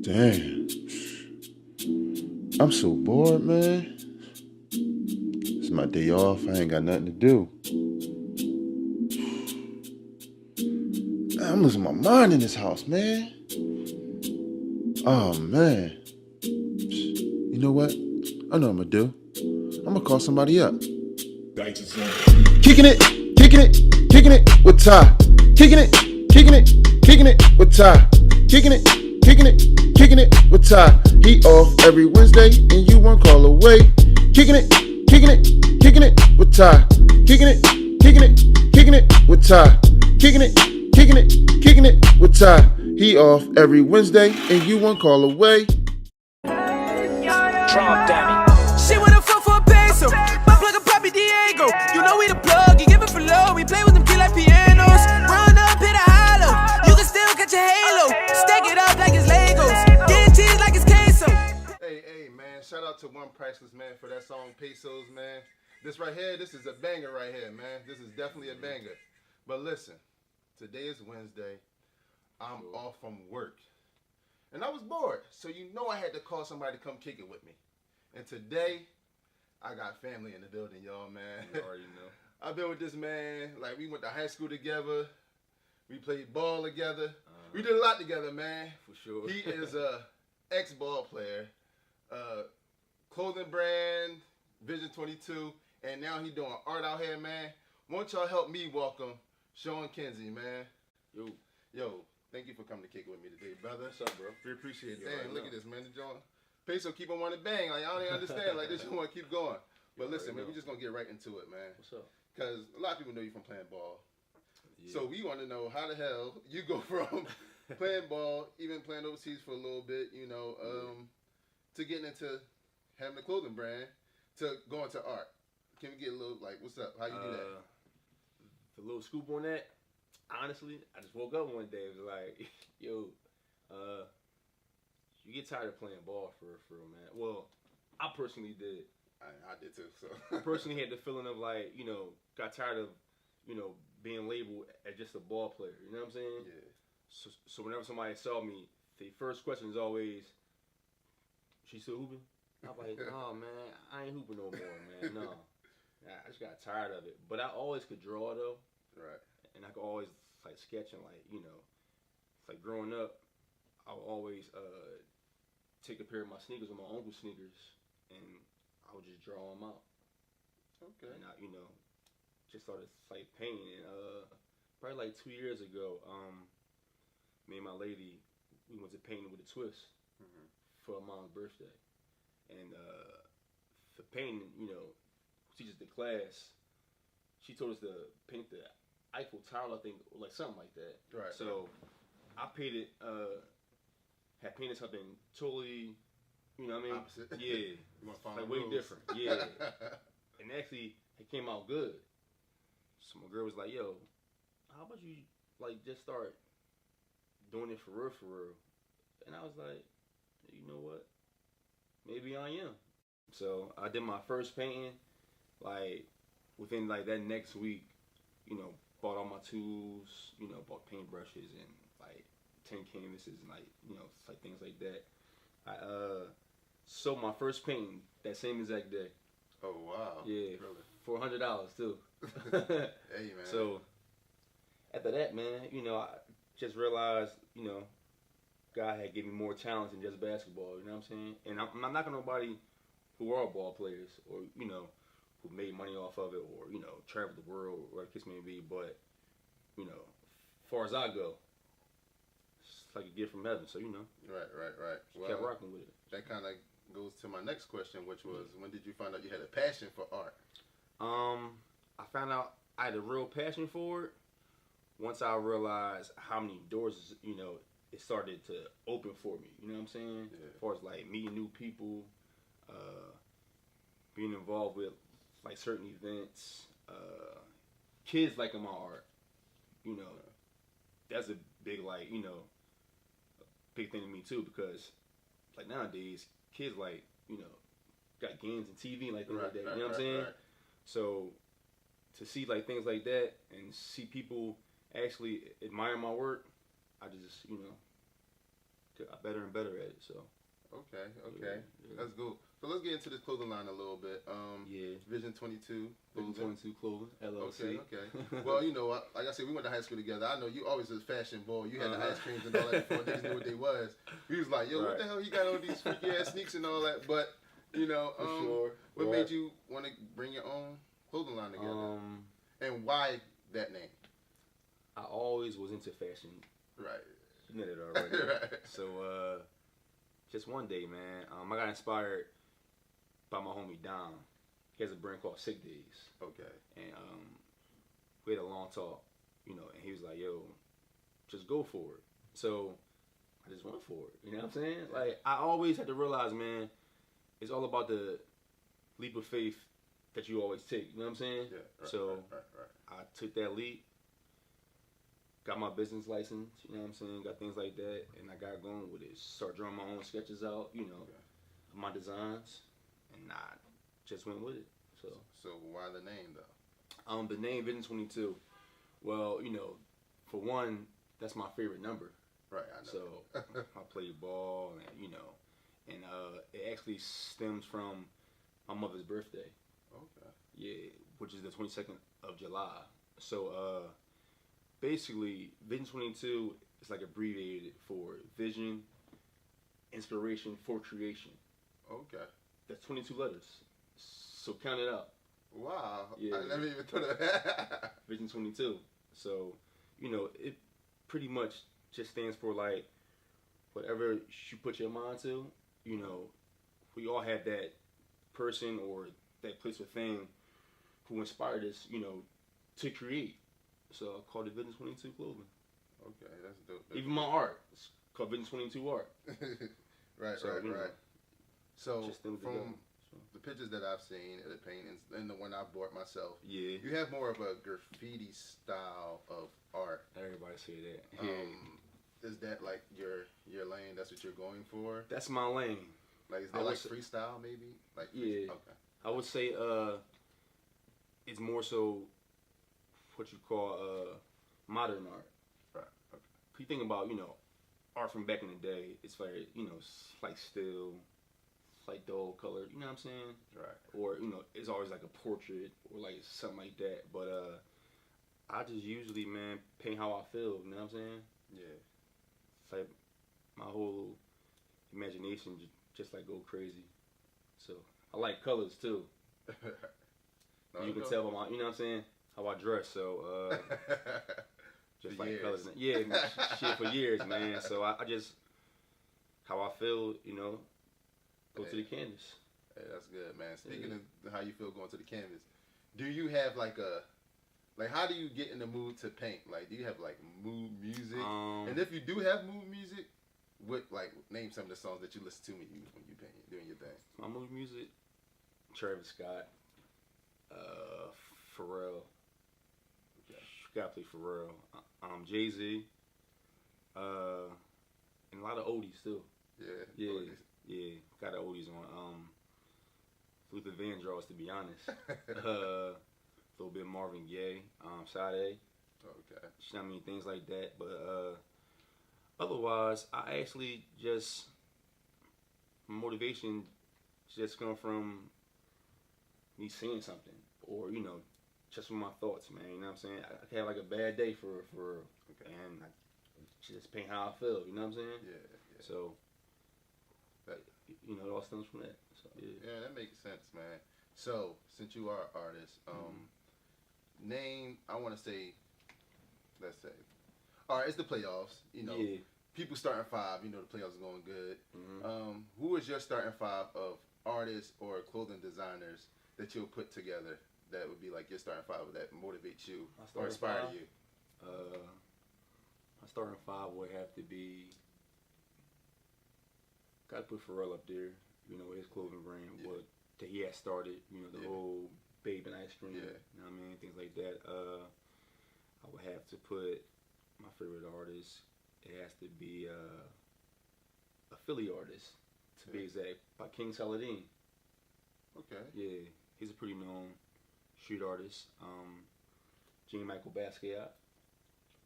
Damn. I'm so bored, man. It's my day off. I ain't got nothing to do. I'm losing my mind in this house, man. Oh, man. You know what? I know what I'm gonna do. I'm gonna call somebody up. Kicking it, kicking it, kicking it with Ty. Kicking it, kicking it, kicking it with Ty. Kicking it, kicking it, kicking it with Ty. He off every Wednesday and you one call away. Kicking it, kicking it, kicking it with Ty. Kicking it, kicking it, kicking it with Ty. Kicking it, kicking it, kicking it with Ty. He off every Wednesday and you one call away. Trump dummy. She wanna fuck for a peso. My plug a Papi Diego. You know we the plug, you give it for low. We play with them key like pianos. Run up, hit a hollow. You can still catch a halo. Stack it up like it's Legos. Get cheese like it's queso. Hey, man, shout out to One Priceless, man, for that song Pesos, man. This right here, this is a banger right here, man. This is definitely a banger. But listen, today is Wednesday. I'm off from work. And I was bored, so you know I had to call somebody to come kick it with me. And today, I got family in the building, y'all, man. You already know. I've been with this man, like we went to high school together. We played ball together. We did a lot together, man. For sure. He is a ex-ball player, clothing brand, Vision 22, and now he doing art out here, man. Won't y'all help me welcome Sean Kinsey, man? Yo, thank you for coming to kick it with me today, brother. What's up, bro? We appreciate it. Yeah, Damn, right look now. at this, man. The joint. Peso keep on wanting to bang. Like, I don't even understand. Like, this you want to keep going. But Yeah, listen, right man, now. we just going to get right into it, man. What's up? Because a lot of people know you from playing ball. Yeah. So we want to know how the hell you go from playing ball, even playing overseas for a little bit, you know, to getting into having a clothing brand, to going to art. Can we get a little, like, what's up? How you do that? The little scoop on that. Honestly, I just woke up one day and was like, yo, you get tired of playing ball for real, man. Well, I personally did. I did too. So I personally had the feeling of like, you know, got tired of, you know, being labeled as just a ball player. You know what I'm saying? Yeah. So whenever somebody saw me, the first question is always, "She still hooping?" I'm like, "Oh man, I ain't hooping no more, man. No, I just got tired of it." But I always could draw though, Right. and I could always like sketch and like, you know, it's like growing up, I would always take a pair of my sneakers with my uncle's sneakers, and I would just draw them out. Okay. And I, you know, just started like painting. Probably like 2 years ago, me and my lady, we went to painting with a twist for her mom's birthday, and for painting, you know, teaches the class. She told us to paint the Eiffel Tower, I think, or like something like that. Right. So I painted, had painted something totally, you know what I mean? Opposite. Yeah. You want to follow Like the way rules. different. Yeah. And actually, it came out good. So my girl was like, "Yo, how about you like just start doing it for real?" And I was like, "You know what? Maybe I am." So I did my first painting. Like within like that next week, you know, bought all my tools. You know, bought paintbrushes and like 10 canvases and like, you know, like things like that. I sold my first painting that same exact day. Oh, wow. Yeah, Really? for $100 too. Hey, man. So after that, man, you know, I just realized, you know, God had given me more talent than just basketball. You know what I'm saying? And I'm not knocking nobody who are ball players or, you know, who made money off of it or, you know, traveled the world or whatever the case may be. But, you know, as far as I go, it's like a gift from heaven. So, you know, Right. just kept rocking with it. That kind of goes to my next question, which was, when did you find out you had a passion for art? I found out I had a real passion for it once I realized how many doors, you know, it started to open for me. You know what I'm saying? Yeah. As far as like meeting new people, being involved with like certain events, kids liking my art. You know, that's a big like, you know, big thing to me too, because like nowadays kids like, you know, got games and TV and like things like that. You know what I'm saying? Right. So to see like things like that and see people actually admire my work, I just, you know, got better and better at it. So Okay. yeah. That's good. So let's get into this clothing line a little bit. Yeah. Vision 22. Vision clothing. 22 Clothing LLC. Okay. Well, you know, like I said, we went to high school together. I know you always was a fashion boy. You had the ice creams and all that before niggas knew what they was. We was like, yo, what the hell you got on these freaky ass sneaks and all that? But, you know, For sure. what made you want to bring your own clothing line together? And why that name? I always was into fashion. Right. You know that already. Right. So, just one day, man, I got inspired by my homie Dom. He has a brand called Sick Days. Okay. And we had a long talk, you know, and he was like, yo, just go for it. So I just went for it. You know what I'm saying? Like, I always had to realize, man, it's all about the leap of faith that you always take. You know what I'm saying? Yeah. Right, So right. I took that leap, got my business license, you know what I'm saying? Got things like that, and I got going with it. Started drawing my own sketches out, you know, my designs, and I just went with it. So why the name though? The name Vision 22. Well, you know, for one, that's my favorite number. Right, I know. So I play ball, and you know, and it actually stems from my mother's birthday. Okay. Yeah, which is the 22nd of July. So basically, Vision 22 is like abbreviated for vision, inspiration for creation. Okay. That's 22 letters. So count it out. Wow. Yeah. I never even thought of that. Vision 22. So, you know, it pretty much just stands for like whatever you put your mind to. You know, we all have that person or that place or thing who inspired us, you know, to create. So I called it Vision 22 Clothing. Okay, that's dope. Even my art, it's called Vision 22 Art. Right. So, you know, So just them from together. the pictures that I've seen, the paintings, and the one I bought myself, Yeah. you have more of a graffiti style of art. Everybody say that. Yeah. Is that like your lane? That's what you're going for? That's my lane. Like, is I that would like say- freestyle maybe? Like Yeah. Okay. I would say it's more so what you call modern art. Right. Okay. If you think about, you know, art from back in the day, it's very, you know, it's like still, it's like dull colored, you know what I'm saying? Right. Or, you know, it's always like a portrait or like something like that. But I just usually, man, paint how I feel, you know what I'm saying? Yeah. It's like my whole imagination just like go crazy. So I like colors too. No, You can no. tell by my, you know what I'm saying, how I dress. So just For like years. colors. Yeah, shit for years, man. So I just how I feel, you know, go to the canvas. Hey, that's good, man. Speaking of how you feel going to the canvas, do you have like how do you get in the mood to paint? Like, do you have like mood music? And if you do have mood music, what, like, name some of the songs that you listen to when you paint, doing your thing? My movie music, Travis Scott, Pharrell. Okay. Gotta play Pharrell. Jay-Z, and a lot of oldies too. Yeah. Yeah, yeah. Got the oldies on. Luther Vandross, to be honest. A little bit Marvin Gaye, Sade. Okay. You know what I mean? Things like that. But otherwise, I actually just motivation just come from me seeing something, or you know, just from my thoughts, man. You know what I'm saying? I can have like a bad day for Okay. and I just paint how I feel. You know what I'm saying? Yeah. So, That- you know, it all stems from that. So yeah. Yeah, that makes sense, man. So, since you are an artist, name, I want to say, let's say, all right, it's the playoffs. You know, Yeah. people starting five. You know, the playoffs are going good. Mm-hmm. Who is your starting five of artists or clothing designers that you'll put together that would be like your starting five that motivates you My or starting inspire five? you? My starting five would have to be. Gotta put Pharrell up there. You know, his clothing brand, Yeah. what that he had started. You know, the Yeah. whole Babe and Ice Cream. Yeah. You know what I mean? Things like that. I would have to put my favorite artist. It has to be a Philly artist, to be Okay. exact, by King Saladin. Okay. Yeah, he's a pretty known street artist. Jean Michael Basquiat.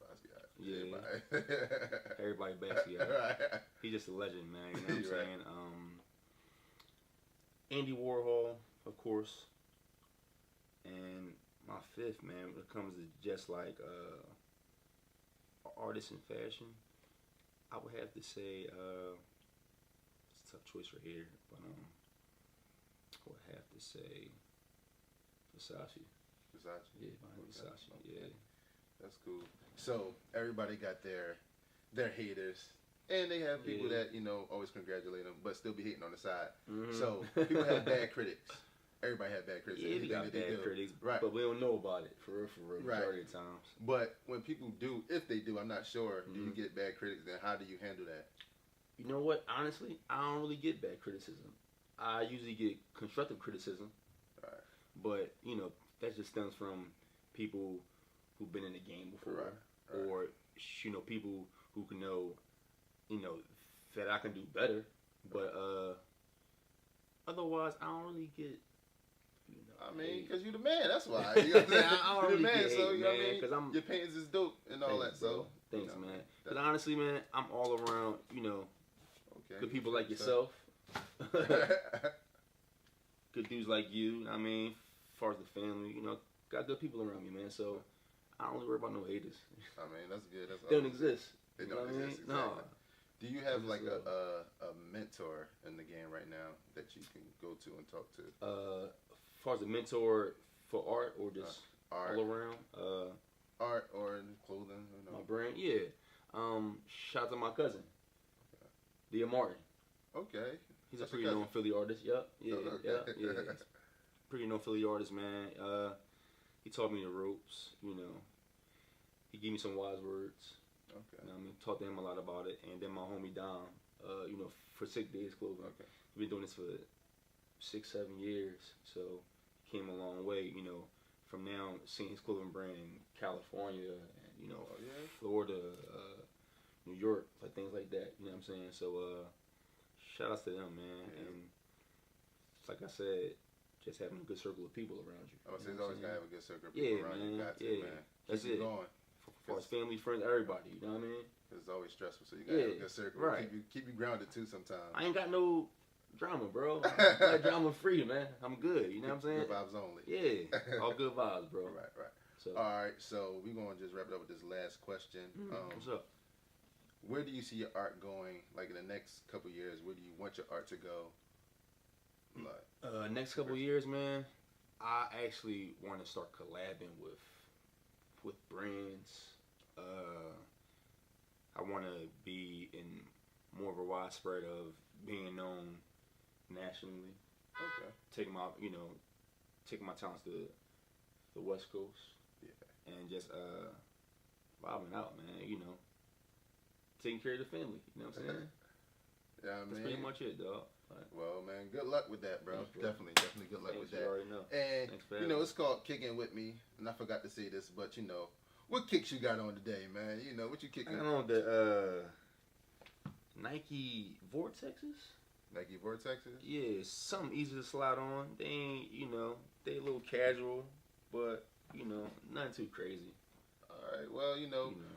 Basquiat. Yeah. Everybody. Everybody Basquiat. Right. He's just a legend, man. You know what I'm Right. saying? Andy Warhol, of course. And my fifth, man, when it comes to just like artists in fashion, I would have to say it's a tough choice right here, but I would have to say Versace. Versace. Yeah, Versace. Okay. Yeah. That's cool. So everybody got their haters, and they have people Yeah. that always congratulate them, but still be hating on the side. Mhm. So people have bad critics. Everybody have bad critics. Yeah, we Anything got that they bad do. critics, Right. but we don't know about it for real, Right. majority of times. But when people do, if they do, I'm not sure. Do you Mhm. get bad critics? Then how do you handle that? You know what? Honestly, I don't really get bad criticism. I usually get constructive criticism, Right. but that just stems from people who've been in the game before, Right. or people who can know, that I can do better. But otherwise, I don't really get. I mean, hate. because you the man. That's why. You know what I'm saying? I don't You the really man, get so hate, you know what I man, mean. 'cause I'm- Your paintings is dope and all Thanks, that. So bro. Thanks, you know, man. that- Because honestly, man, I'm all around. Okay. Good people like yourself. Good dudes like you. I mean, as far as the family, got good people around me, man. So I don't really worry about no haters. I mean, that's good. That's They don't awesome. exist. They You know don't what I mean? exist. No. Exactly. Do you have Just like a mentor in the game right now that you can go to and talk to? As far as a mentor for art or just Art, all around, art or in clothing? my brand, yeah. Shout out to my cousin, Dia Martin. Okay. He's That's a your pretty known Philly artist. Yup. Yeah, Oh, okay. yeah. He's a pretty known Philly artist, man. He taught me the ropes. He gave me some wise words. Okay. I mean, talked to him a lot about it, and then my homie Dom, for 6 Days Clothing. Okay. We've been doing this for 6-7 years, so came a long way. From now seeing his clothing brand in California and Oh, yeah? Florida, New York, like things like that. You know what I'm saying? So shout outs to them, man. Yeah. And like I said, just having a good circle of people around you. I would say You it's know always what I'm gotta have a good circle of Yeah, people around you. man. Got to, Yeah. man. That's Keep it. going. As far as family, friends, everybody. You know what I mean? It's always stressful, so you gotta have a Yeah, good circle. right. Keep you grounded too sometimes. I ain't got no drama, bro. I'm drama free, man. I'm good. You know what I'm saying? Good vibes only. Yeah, all good vibes, bro. Right. So, All right, so we're gonna just wrap it up with this last question. what's up? Where do you see your art going? Like in the next couple years, where do you want your art to go? Like, Next couple years, man, I actually want to start collabing with brands. I want to be in more of a widespread of being known nationally. okay. Taking my talents to the West Coast. Yeah. And just vibing out, man. Taking care of the family. You know what I'm saying? Yeah, I That's mean, pretty much it, dog. Like, well, man, good luck with that, bro. Thanks, bro. Definitely good luck thanks, with you that. already know. And Thanks for having me. it's called Kicking With Me, and I forgot to say this, but what kicks you got on today, man? What you I kicking? got on the Nike Vortexes. Nike Vortexes? Yeah, something easy to slide on. They ain't, they a little casual, but nothing too crazy. All right, well,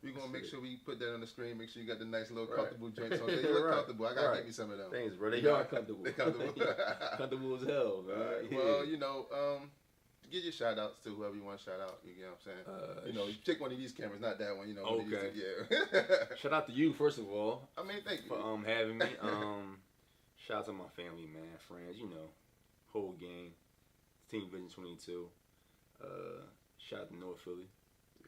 we're gonna make that's it. sure we put that on the screen. Make sure you got the nice little Right. comfortable joints on there. You look Right. comfortable. I gotta Right. get me some of them. Thanks, bro. They Yeah. are comfortable. They comfortable. Comfortable as hell, man. All right, Yeah. well, give your shout outs to whoever you want to shout out. You know what I'm saying? You pick one of these cameras, not that one. One of these Okay. two, yeah. Shout out to you, first of all, I mean, thank you. for having me. Shout out to my family, man, friends, whole gang, Team Vision 22. Shout out to North Philly.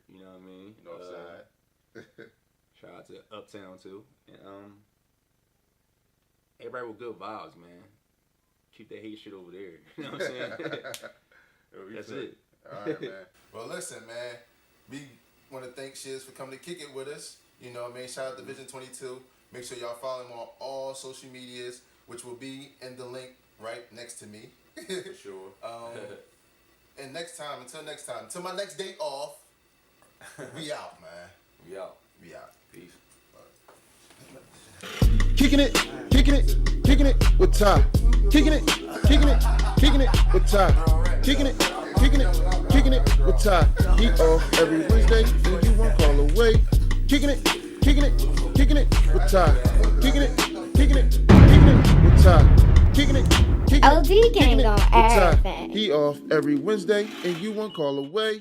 You know what I mean? Northside. Shout out to Uptown too, and everybody with good vibes, man. Keep that hate shit over there. You know what I'm saying? That's it. All right, man. Well, listen, man. We want to thank Shiz for coming to kick it with us. You know what I mean? Shout out to Vision 22. Make sure y'all follow him on all social medias, which will be in the link right next to me. For sure. And until next time, until my next day off, we out, man. We out. We out. Peace. Kicking it with Ty. Kicking it with Ty. Kicking it with Ty. He off every Wednesday, and you one call away. kicking it, kicking it, kicking it with Ty. Kicking it, kicking it, kicking it with Ty. Kicking it, kicking it, LD gang kicking it on with Ty. everything. He off every Wednesday, and you one call away.